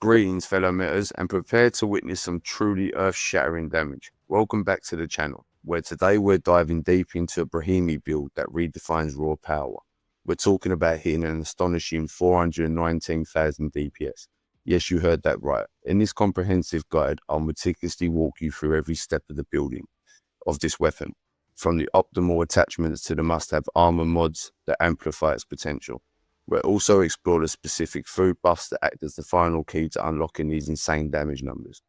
Greetings fellow metters, and prepare to witness some truly earth-shattering damage. Welcome back to the channel, where today we're diving deep into a Brahimny build that redefines raw power. We're talking about hitting an astonishing 419,000 DPS. Yes, you heard that right. In this comprehensive guide, I'll meticulously walk you through every step of the building of this weapon, from the optimal attachments to the must-have armor mods that amplify its potential. We'll also explore the specific food buffs that act as the final key to unlocking these insane damage numbers.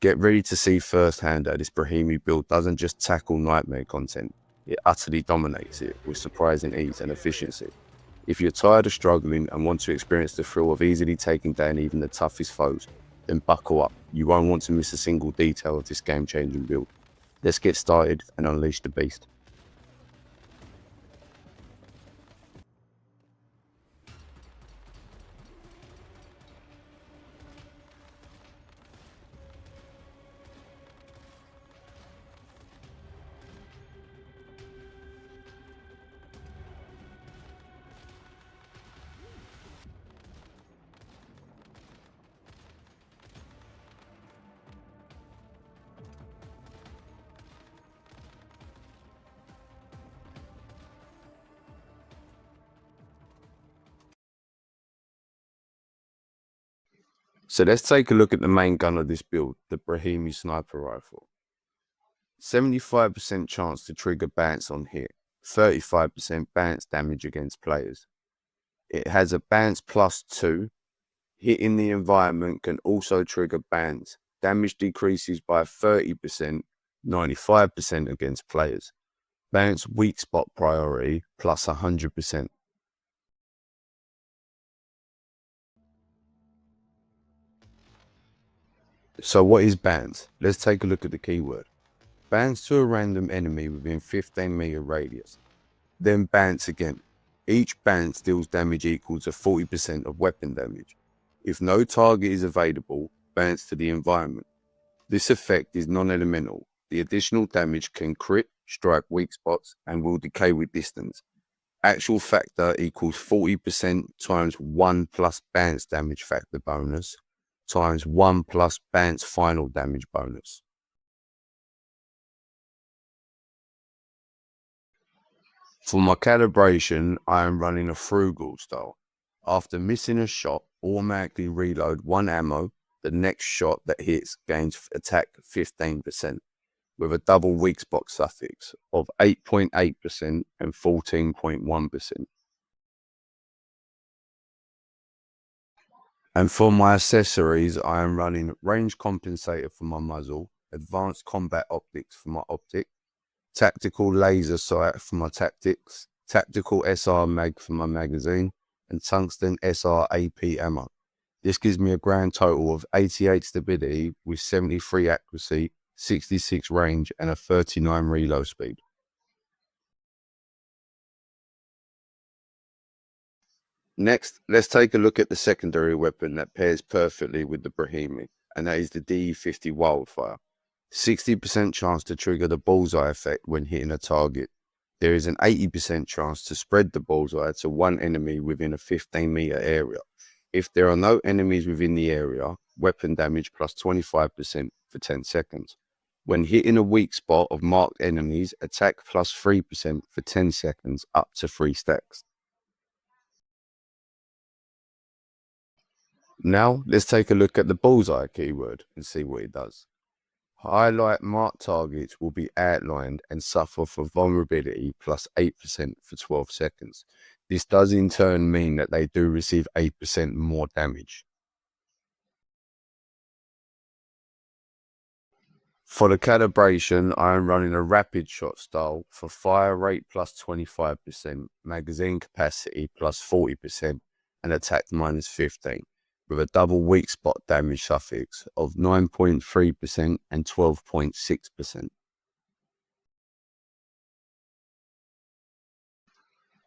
Get ready to see firsthand that this Brahimny build doesn't just tackle nightmare content, it utterly dominates it with surprising ease and efficiency. If you're tired of struggling and want to experience the thrill of easily taking down even the toughest foes, then buckle up. You won't want to miss a single detail of this game-changing build. Let's get started and unleash the beast. So let's take a look at the main gun of this build, the Brahimny sniper rifle. 75% chance to trigger bounce on hit, 35% bounce damage against players. It has a bounce +2. Hitting the environment can also trigger bounce. Damage decreases by 30%, 95% against players. Bounce weak spot priority +100%. So what is bounce? Let's take a look at the keyword. Bounce to a random enemy within 15-meter radius. Then bounce again. Each bounce deals damage equal to 40% of weapon damage. If no target is available, bounce to the environment. This effect is non-elemental. The additional damage can crit, strike weak spots, and will decay with distance. Actual factor equals 40% times 1 plus bounce damage factor bonus times 1 plus bounce final damage bonus. For my calibration, I am running a frugal style. After missing a shot, automatically reload 1 ammo. The next shot that hits gains attack 15%, with a double weak spot suffix of 8.8% and 14.1%. And for my accessories, I am running range compensator for my muzzle, advanced combat optics for my optic, tactical laser sight for my tactics, tactical SR mag for my magazine, and tungsten SR AP ammo. This gives me a grand total of 88 stability with 73 accuracy, 66 range, and a 39 reload speed. Next, let's take a look at the secondary weapon that pairs perfectly with the Brahimny, and that is the DE50 Wildfire. 60% chance to trigger the bullseye effect when hitting a target. There is an 80% chance to spread the bullseye to one enemy within a 15-meter area. If there are no enemies within the area, weapon damage +25% for 10 seconds. When hitting a weak spot of marked enemies, attack +3% for 10 seconds up to 3 stacks. Now, let's take a look at the bullseye keyword and see what it does. Highlight marked targets will be outlined and suffer for vulnerability +8% for 12 seconds. This does in turn mean that they do receive 8% more damage. For the calibration, I am running a rapid shot style for fire rate +25%, magazine capacity +40%, and attack -15. With a double weak spot damage suffix of 9.3% and 12.6%.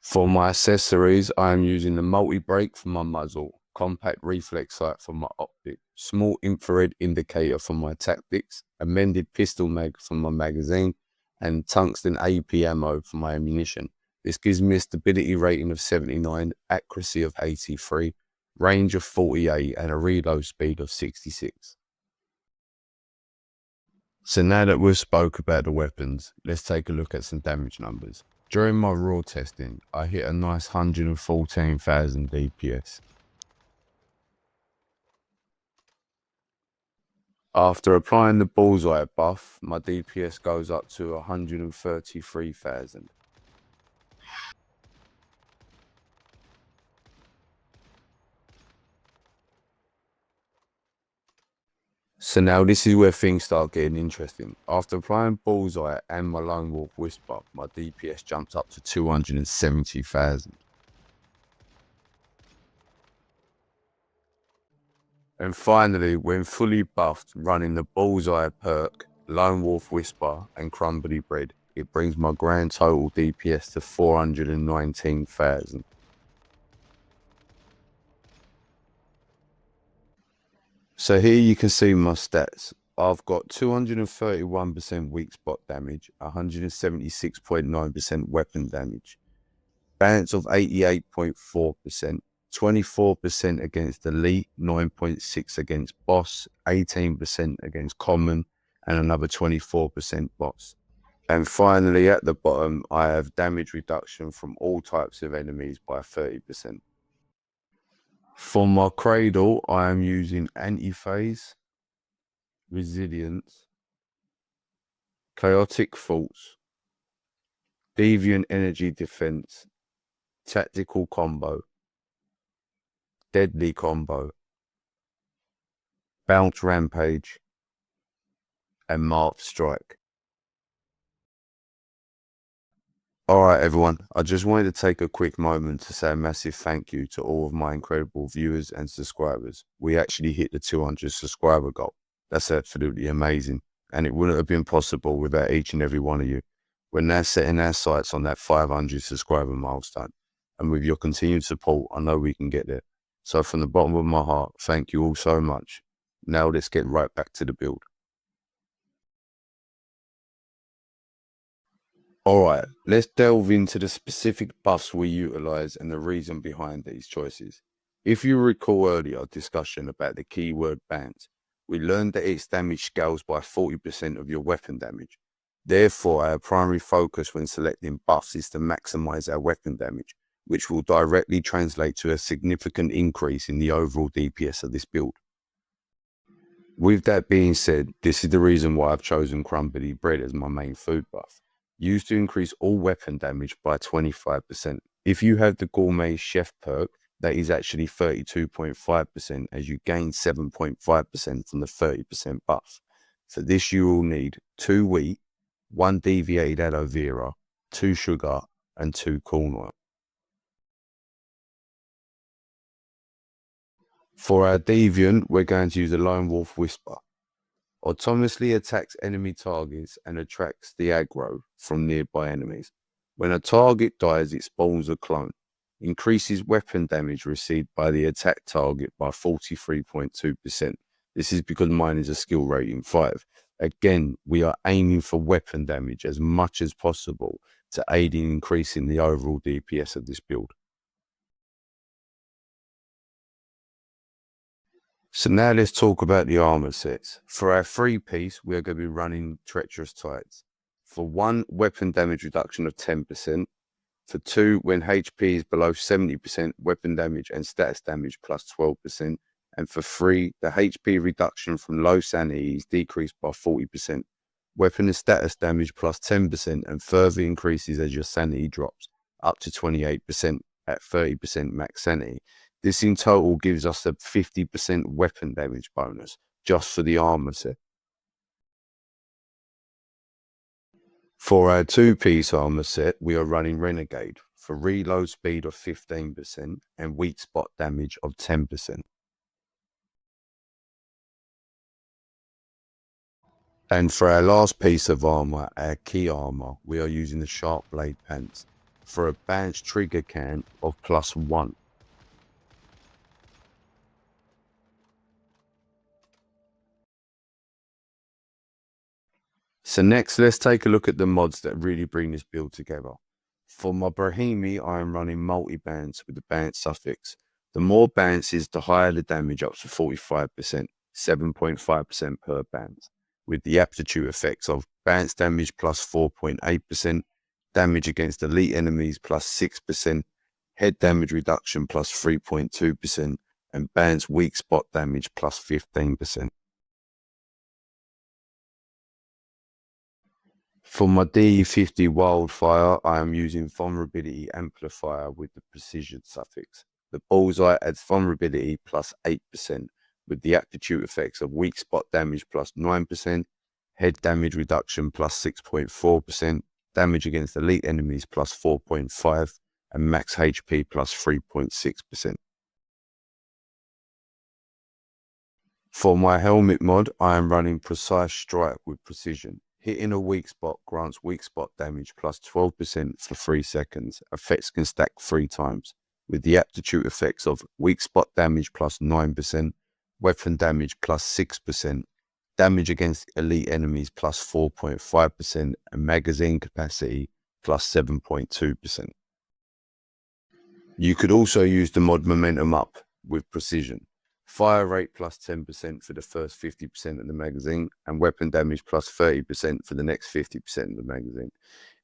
For my accessories, I am using the multi-brake for my muzzle, compact reflex sight for my optic, small infrared indicator for my tactics, amended pistol mag for my magazine, and tungsten AP ammo for my ammunition. This gives me a stability rating of 79, accuracy of 83, range of 48 and a reload speed of 66. So now that we've spoke about the weapons, let's take a look at some damage numbers. During my raw testing, I hit a nice 114,000 DPS. After applying the bullseye buff, my DPS goes up to 133,000. So now this is where things start getting interesting. After applying bullseye and my lone wolf whisper, my DPS jumps up to 270,000. And finally, when fully buffed, running the bullseye perk, lone wolf whisper and crumbly bread, it brings my grand total DPS to 419,000. So here you can see my stats. I've got 231% weak spot damage, 176.9% weapon damage, balance of 88.4%, 24% against elite, 9.6% against boss, 18% against common, and another 24% boss. And finally, at the bottom, I have damage reduction from all types of enemies by 30%. For my Cradle, I am using anti-phase, resilience, chaotic thoughts, deviant energy defense, tactical combo, deadly combo, bounce rampage, and marked strike. Alright everyone, I just wanted to take a quick moment to say a massive thank you to all of my incredible viewers and subscribers. We actually hit the 200 subscriber goal. That's absolutely amazing, and it wouldn't have been possible without each and every one of you. We're now setting our sights on that 500 subscriber milestone, and with your continued support, I know we can get there. So from the bottom of my heart, thank you all so much. Now let's get right back to the build. Alright, let's delve into the specific buffs we utilize and the reason behind these choices. If you recall earlier discussion about the keyword bans, we learned that its damage scales by 40% of your weapon damage. Therefore, our primary focus when selecting buffs is to maximize our weapon damage, which will directly translate to a significant increase in the overall DPS of this build. With that being said, this is the reason why I've chosen crumbly bread as my main food buff, used to increase all weapon damage by 25%. If you have the gourmet chef perk, that is actually 32.5% as you gain 7.5% from the 30% buff. For this you will need 2 wheat, 1 deviated aloe vera, 2 sugar and 2 corn oil. For our deviant, we're going to use a lone wolf whisper. Autonomously attacks enemy targets and attracts the aggro from nearby enemies. When a target dies, it spawns a clone. Increases weapon damage received by the attack target by 43.2%. This is because mine is a skill rating 5. Again, we are aiming for weapon damage as much as possible to aid in increasing the overall DPS of this build. So now let's talk about the armor sets. For our 3-piece, we are going to be running Treacherous Tides. For 1, weapon damage reduction of 10%. For 2, when HP is below 70%, weapon damage and status damage plus 12%. And for 3, the HP reduction from low sanity is decreased by 40%. Weapon and status damage plus 10% and further increases as your sanity drops up to 28% at 30% max sanity. This in total gives us a 50% weapon damage bonus just for the armor set. For our 2-piece armor set, we are running Renegade for reload speed of 15% and weak spot damage of 10%. And for our last piece of armor, our key armor, we are using the Sharp Blade Pants for a bounce trigger count of +1. So next, let's take a look at the mods that really bring this build together. For my Brahimny, I am running multi-bounce with the bounce suffix. The more bounces, the higher the damage, up to 45%, 7.5% per bounce, with the aptitude effects of bounce damage plus 4.8%, damage against elite enemies plus 6%, head damage reduction plus 3.2%, and bounce weak spot damage plus 15%. For my DE50 Wildfire, I am using Vulnerability Amplifier with the Precision suffix. The bullseye adds Vulnerability plus 8%, with the aptitude effects of weak spot damage plus 9%, head damage reduction plus 6.4%, damage against elite enemies plus 4.5%, and max HP plus 3.6%. For my helmet mod, I am running Precise Strike with Precision. Hitting a weak spot grants weak spot damage plus 12% for 3 seconds. Effects can stack 3 times, with the aptitude effects of weak spot damage plus 9%, weapon damage plus 6%, damage against elite enemies plus 4.5%, and magazine capacity plus 7.2%. You could also use the mod Momentum Up with Precision. Fire rate plus 10% for the first 50% of the magazine, and weapon damage plus 30% for the next 50% of the magazine.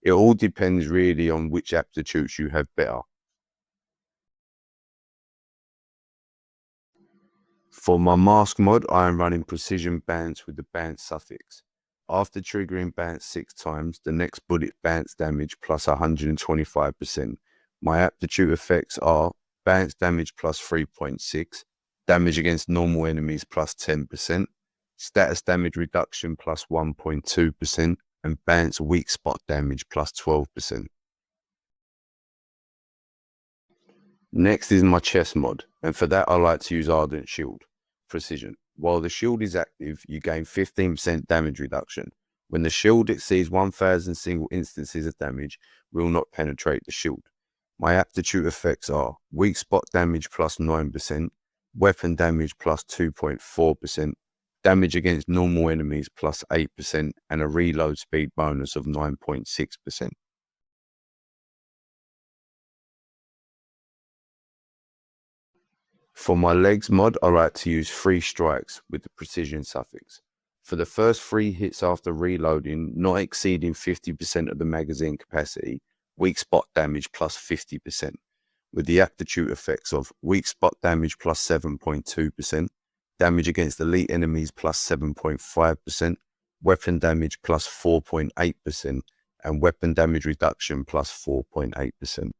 It all depends really on which aptitudes you have better. For my mask mod, I am running Precision Bounce with the bounce suffix. After triggering bounce 6 times, the next bullet bounce damage plus 125%. My aptitude effects are bounce damage plus 3.6, damage against normal enemies plus 10%, status damage reduction plus 1.2%, and bounce weak spot damage plus 12%. Next is my chest mod, and for that I like to use Ardent Shield. Precision. While the shield is active, you gain 15% damage reduction. When the shield exceeds 1,000 single instances of damage, will not penetrate the shield. My aptitude effects are weak spot damage plus 9%, weapon damage plus 2.4%, damage against normal enemies plus 8%, and a reload speed bonus of 9.6%. For my legs mod, I like to use 3 strikes with the Precision suffix. For the first 3 hits after reloading, not exceeding 50% of the magazine capacity, weak spot damage plus 50%, with the aptitude effects of weak spot damage plus 7.2%, damage against elite enemies plus 7.5%, weapon damage plus 4.8%, and weapon damage reduction plus 4.8%.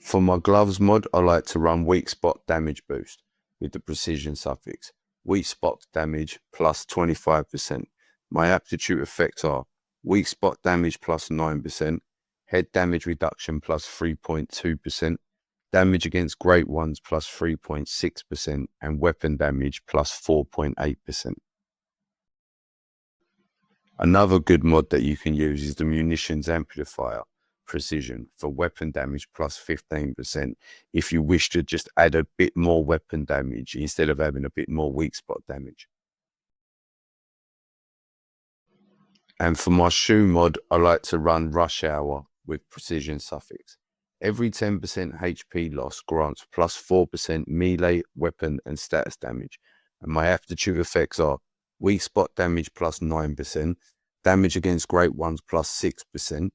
For my gloves mod, I like to run weak spot damage boost with the Precision suffix. Weak spot damage plus 25%. My aptitude effects are weak spot damage plus 9%, head damage reduction plus 3.2%, damage against great ones plus 3.6%, and weapon damage plus 4.8%. Another good mod that you can use is the munitions amplifier Precision for weapon damage plus 15% if you wish to just add a bit more weapon damage instead of having a bit more weak spot damage. And for my shoe mod, I like to run Rush Hour with Precision suffix. Every 10% HP loss grants plus 4% melee, weapon, and status damage. And my aptitude effects are weak spot damage plus 9%, damage against great ones plus 6%,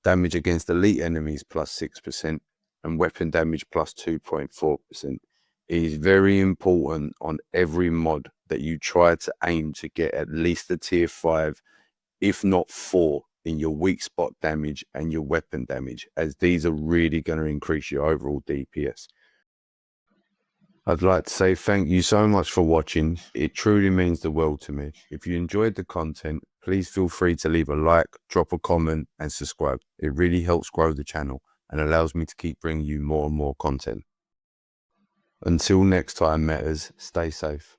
damage against elite enemies plus 6%, and weapon damage plus 2.4%. It is very important on every mod that you try to aim to get at least a tier 5, if not 4, in your weak spot damage and your weapon damage, as these are really going to increase your overall DPS. I'd like to say thank you so much for watching. It truly means the world to me. If you enjoyed the content, please feel free to leave a like, drop a comment, and subscribe. It really helps grow the channel and allows me to keep bringing you more and more content. Until next time, Metas, stay safe.